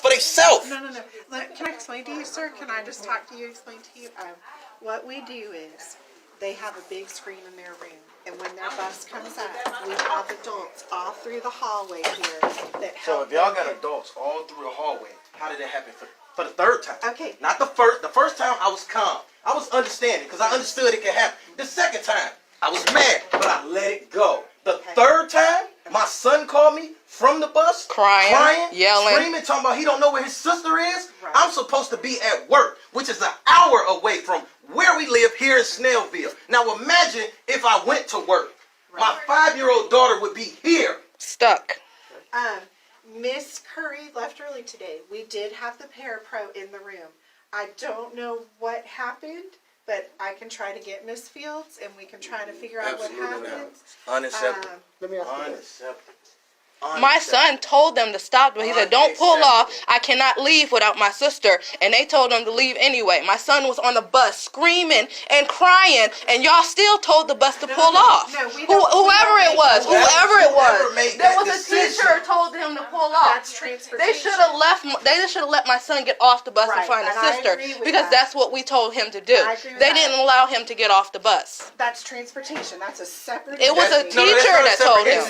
for themselves. No. Can I explain to you, sir? Can I just talk to you, explain to you? What we do is, they have a big screen in their room, and when their bus comes out, we have adults all through the hallway here that help. So if y'all got adults all through the hallway, how did that happen for the third time? Okay. Not the first. The first time I was calm. I was understanding because I understood it could happen. The second time, I was mad, but I let it go. The third time, my son called me from the bus, crying, yelling, screaming, talking about he don't know where his sister is. Right. I'm supposed to be at work, which is an hour away from where we live here in Snellville. Now imagine if I went to work. Right. My 5-year-old daughter would be here. Stuck. Miss Curry left early today. We did have the parapro in the room. I don't know what happened, but I can try to get Miss Fields, and we can try to figure out what happened. Unacceptable. Let me ask you this. Unacceptable. My son told them to stop, but he said, don't pull off. I cannot leave without my sister. And they told him to leave anyway. My son was on the bus screaming and crying, and y'all still told the bus to pull off. Whoever it was. There was a teacher who told him to pull off. That's transportation. They should have let my son get off the bus and find his sister, because that's what we told him to do. They didn't allow him to get off the bus. That's transportation. That's a separate. It was a teacher that told him.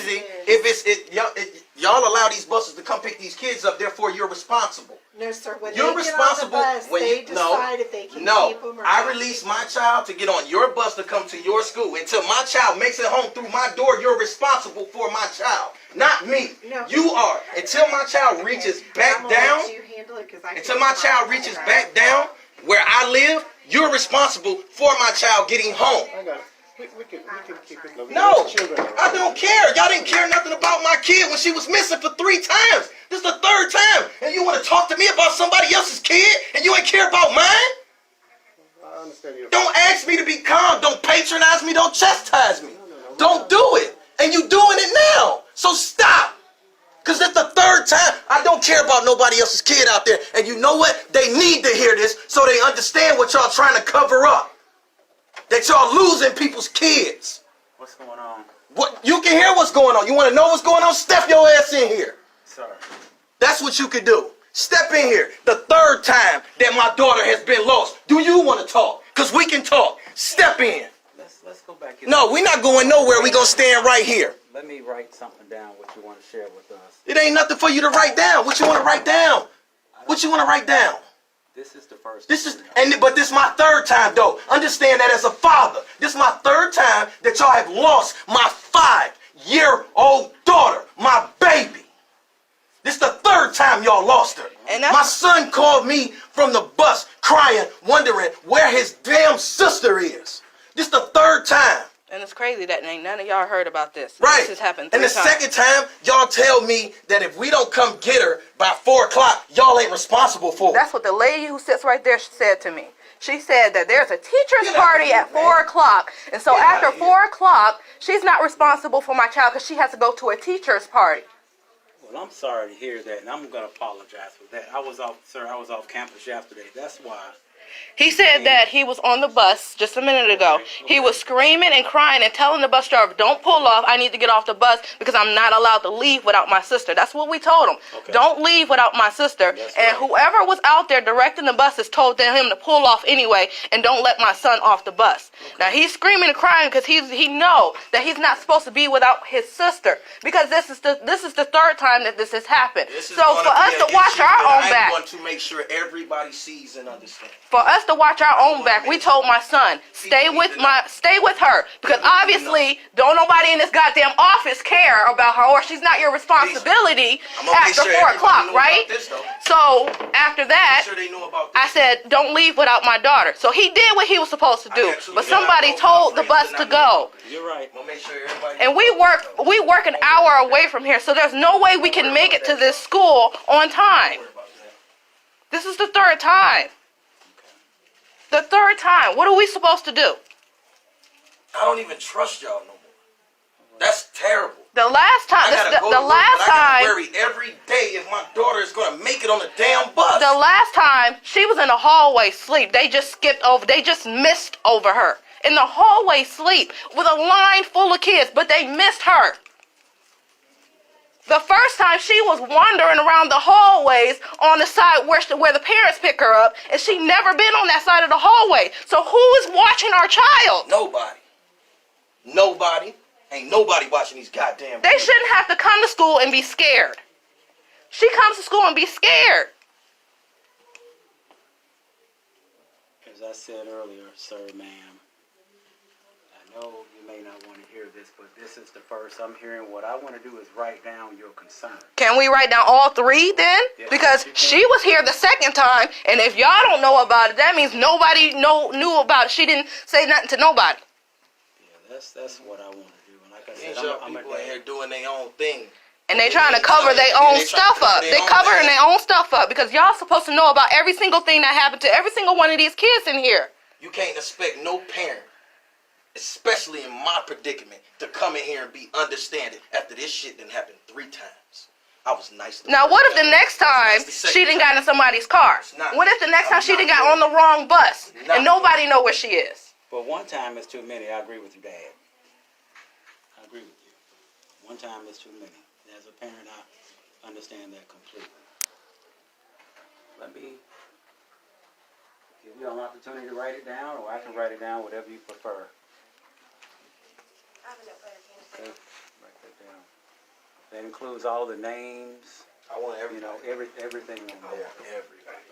If y'all allow these buses to come pick these kids up, therefore you're responsible. No, sir. When you're they responsible get on the bus, when they you decide if they can keep them or I not. release my child to get on your bus to come to your school. Until my child makes it home through my door, you're responsible for my child, not me. No. You are. Until my child reaches back down. Until my child reaches back down where I live, you're responsible for my child getting home. I got it. We can keep it low. No, I don't care. Y'all didn't care nothing about my kid when she was missing for 3 times. This is the 3rd time. And you want to talk to me about somebody else's kid and you ain't care about mine? I understand you. Don't ask me to be calm. Don't patronize me. Don't chastise me. Don't do it. And you doing it now. So stop. Because it's the 3rd time. I don't care about nobody else's kid out there. And you know what? They need to hear this so they understand what y'all trying to cover up. That y'all losing people's kids. What's going on? What you can hear what's going on. You want to know what's going on? Step your ass in here. Sorry. That's what you can do. Step in here. The 3rd time that my daughter has been lost. Do you want to talk? Because we can talk. Step in. Let's go back. No, we're not going nowhere. We're going to stand right here. Let me write something down what you want to share with us. It ain't nothing for you to write down. What you want to write down? What you want to write down? This is the first. But this is my 3rd time though. Understand that as a father. This is my 3rd time that y'all have lost my 5-year-old daughter, my baby. This is the 3rd time y'all lost her. And my son called me from the bus crying, wondering where his damn sister is. This is the 3rd time. And it's crazy that ain't none of y'all heard about this. Right. This has happened 3 times. And the times. 2nd time, y'all tell me that if we don't come get her by 4 o'clock, y'all ain't responsible for her. That's what the lady who sits right there said to me. She said that there's a teacher's party at 4 o'clock. And so after 4 o'clock, she's not responsible for my child because she has to go to a teacher's party. Well, I'm sorry to hear that, and I'm going to apologize for that. I was off campus yesterday. That's why. He said that he was on the bus just a minute ago. He was screaming and crying and telling the bus driver, don't pull off. I need to get off the bus because I'm not allowed to leave without my sister. That's what we told him. Okay. Don't leave without my sister. And whoever was out there directing the buses told him to pull off anyway and don't let my son off the bus. Okay. Now, he's screaming and crying because he know that he's not supposed to be without his sister because this is the 3rd time that this has happened. So for us to watch our own back. I want to make sure everybody sees and understands. For us to watch our own back, we told my son, stay with her, because obviously don't nobody in this goddamn office care about her, or she's not your responsibility after 4 o'clock, right? So after that, I said, don't leave without my daughter. So he did what he was supposed to do, but somebody told the bus to go. You're right. And we work an hour away from here, so there's no way we can make it to this school on time. This is the 3rd time. The 3rd time. What are we supposed to do? I don't even trust y'all no more. That's terrible. The last time. I worry every day if my daughter is going to make it on the damn bus. The last time she was in the hallway sleep. They just skipped over. They just missed over her in the hallway sleep with a line full of kids, but they missed her. The first time she was wandering around the hallways on the side where the parents pick her up, and she never been on that side of the hallway. So who is watching our child? Nobody. Nobody. Ain't nobody watching these goddamn They kids. shouldn't have to come to school and be scared. She comes to school and be scared. As I said earlier, sir, ma'am, I know you may not want to hear this, but this is the first I'm hearing. What I want to do is write down your concern. Can we write down all three then? Yes, Because you can. she was here the second time, and if y'all don't know about it, that means nobody knew about it. She didn't say nothing to nobody. Yeah, that's what I want to do. And like I Ain't said, y'all I'm a people in here dad. doing their own thing. And they trying to cover their Yeah, own they trying to stuff cover up. their They own covering ass. their own stuff up because y'all supposed to know about every single thing that happened to every single one of these kids in here. You can't expect no parent, especially in my predicament, to come in here and be understanding after this shit done happened 3 times. I was nice to Now, her. what if the next time That's the second she done got time. in somebody's car? not. What if the next I'm time she done not got on the wrong bus Not and nobody know where she is? But one time is too many. I agree with you, Dad. I agree with you. One time is too many. As a parent, I understand that completely. Let me give you an opportunity to write it down, or I can write it down, whatever you prefer. Okay, write that down. That includes all the names, I want you know, everybody. everything on I there. want everybody.